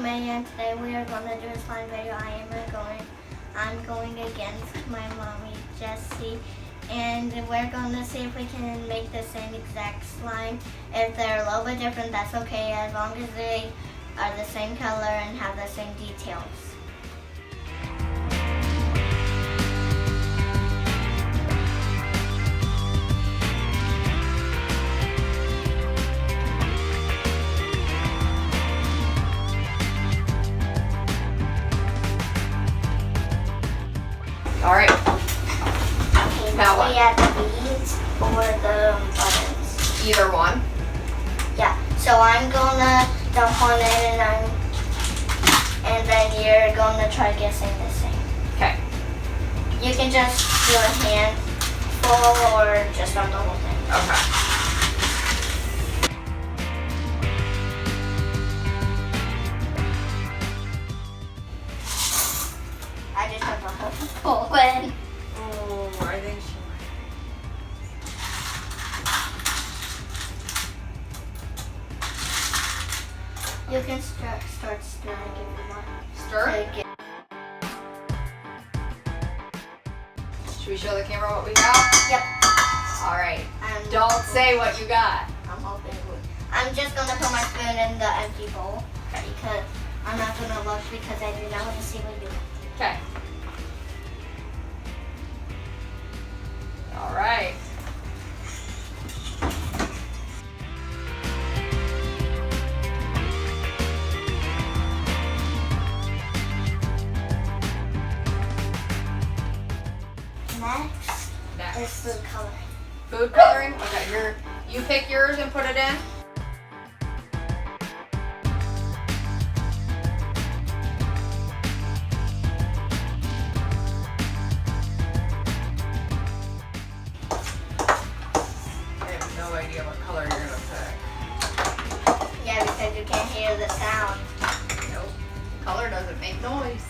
May, and today we are going to do a slime video. I'm going against my mommy, Jessie, and we're going to see if we can make the same exact slime. If they're a little bit different, that's okay, as long as they are the same color and have the same details. All right. Okay, Now what? we add the beads or the buttons. Either one. Yeah. So I'm gonna dump one in, and then you're gonna try guessing the same. Okay. You can just do a handful or just on the whole thing. Okay. I just have a whole full in. Oh, I think she You can start stirring if you want. Stir? To get- Should we show the camera what we got? Yep. All right. I'm Don't say what you got. I'm hoping. I'm just gonna put my spoon in the empty bowl because I'm not gonna look because I do not want to see what you got. Okay. All right. Next is Next. food coloring. Food coloring? Okay, here. You pick yours and put it in. I have no idea what color you're gonna pick. Yeah, because you can't hear the sound. Nope. Color doesn't make noise.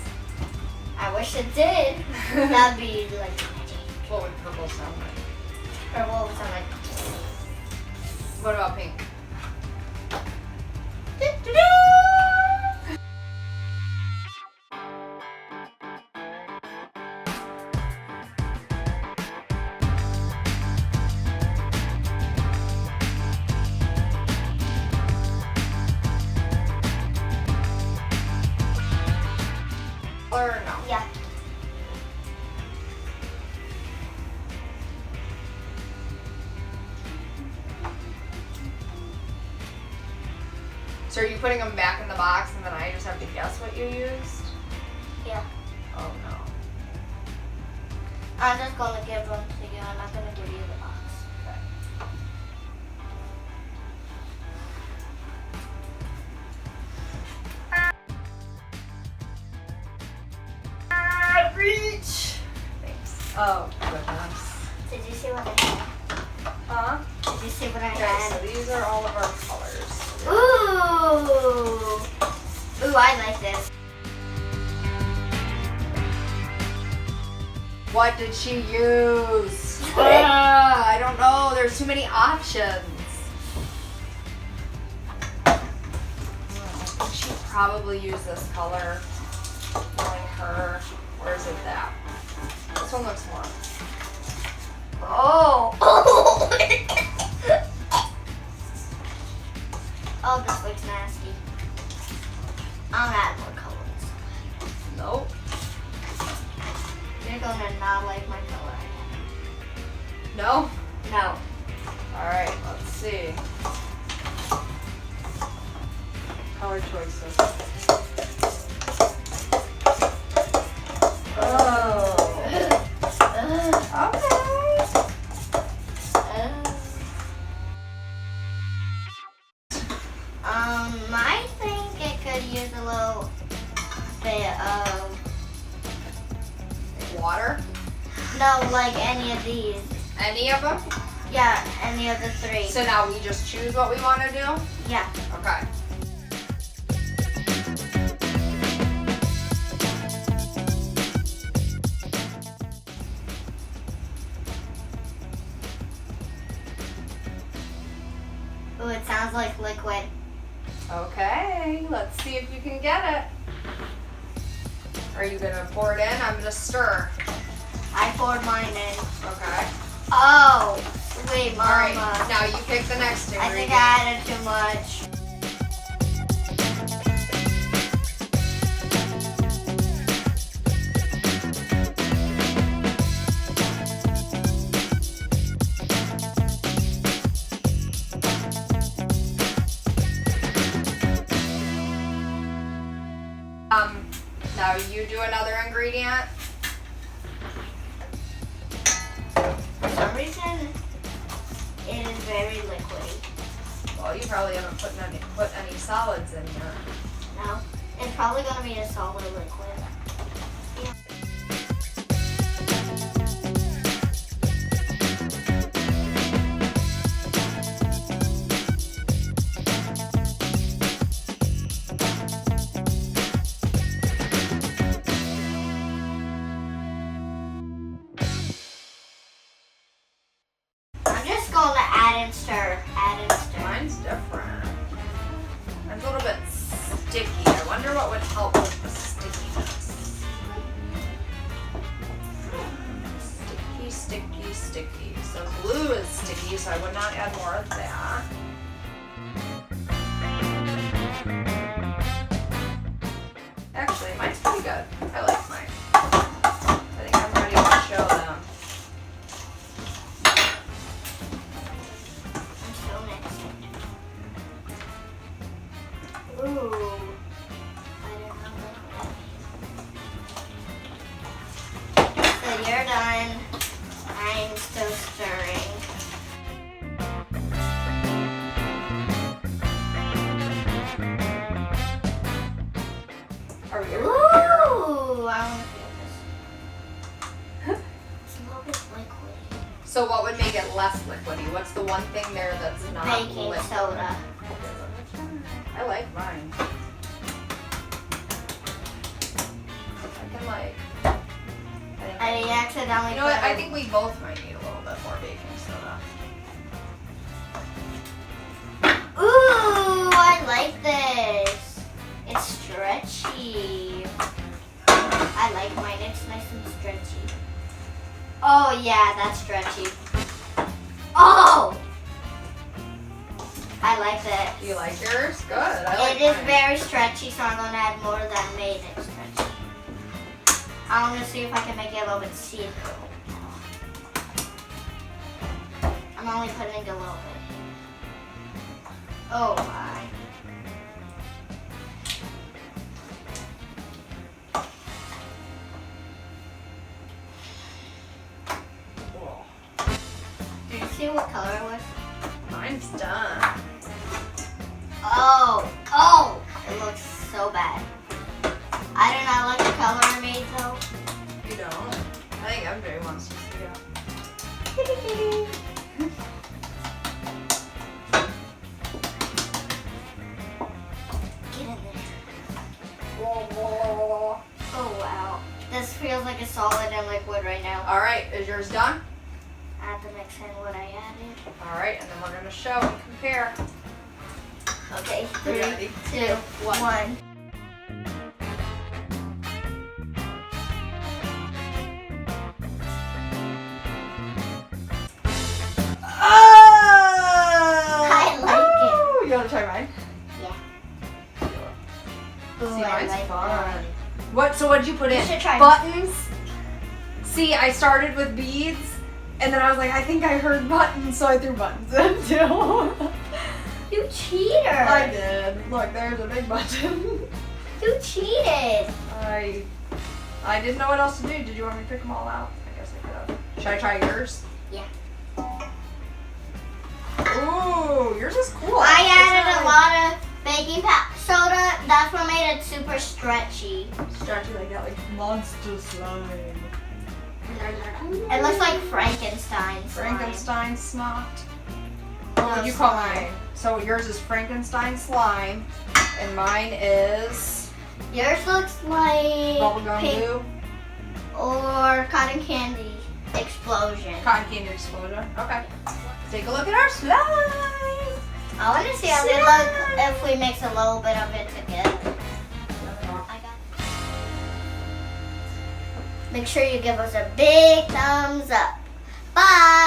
I wish it did. That'd be like magic. What would purple sound like? Purple would sound like. What about pink? Or no? Yeah. So are you putting them back in the box and then I just have to guess what you used? Yeah. Oh no. I'm just gonna give them to you. I'm not gonna give you the box. Okay. Reach! Thanks. Oh goodness. Did you see what I had? Huh? Did you see what I Okay, had? so these are all of our colors. Ooh. Ooh, I like this. What did she use? I don't know. There's too many options. I think she probably used this color. Knowing her. Or is it that? This one looks more. Oh. Oh, this looks nasty. I'll add more colors. Nope. You're gonna not like my color. No? No. Alright, let's see. Color choices. Oh. Okay. I think it could use a little bit of, Water? no, like any of these. Any of them? Yeah, any of the three. So now we just choose what we want to do? Yeah. Okay. Ooh, it sounds like liquid. Okay. Okay, let's see if you can get it. Are you gonna pour it in? I'm gonna stir. I poured mine in. Okay. Oh, wait, Mama. All right, now you pick the next I ingredient. think I added too much. Now you do another ingredient. For some reason, it is very liquidy. Well, you probably haven't put any solids in yet. No, it's probably gonna be a solid liquid. Yeah. I'm just going to add and stir. Add and stir. Mine's different. Mine's a little bit sticky. I wonder what would help with the stickiness. Sticky, sticky, sticky. So glue is sticky, so I would not add more of that. Actually, mine's pretty good. I like mine. I think I'm ready to show them. I'm still mixing. Ooh. I don't know. So you're done. I'm still stirring. Are we good? Ooh, I want to feel this. It's a little bit liquidy. So what would make it less liquidy? What's the one thing there that's not Baking liquid? soda. I like mine. I can like. I accidentally You know what? put I think we both might need a little bit more baking soda. Ooh, I like this. It's stretchy. I like mine. It's nice and stretchy. Oh yeah, that's stretchy. Oh! I like that. Do you like yours? Good. I like It is mine. very stretchy, so I'm going to add more that made it stretchy. I'm going to see if I can make it a little bit see-through. I'm only putting a little bit. Oh my. Cool. Did you see what color it was? Mine's done. Oh, it looks so bad. I do not like the color I made though. You don't? I think MJ wants to see it. Get in there. Oh wow. This feels like a solid and liquid right now. All right, is yours done? I have to mix in what I added. All right, and then we're gonna show and compare. Okay, Ready? 3, 2, 1. Oh! I like it. You wanna try mine? Yeah. Ooh, See, I mine's like fun. that. What? So what'd you put You in? should try Buttons. See, I started with beads, and then I was like, I think I heard buttons, so I threw buttons in too. You cheater. I did. Look, there's a big button. You cheated. I didn't know what else to do. Did you want me to pick them all out? I guess I could have. Should I try yours? Yeah. Ooh, yours is cool. I It's added a not lot of baking soda. That's what made it super stretchy. like stretchy like that, like monster slime. It looks like Frankenstein slime. Frankenstein snot. No, What would you call slime. mine? So yours is Frankenstein slime, and mine is Yours looks like bubblegum pink glue, or cotton candy explosion. cotton candy explosion. Okay. Take a look at our slime. I want to see how they look if we mix a little bit of it together. Make sure you give us a big thumbs up. Bye!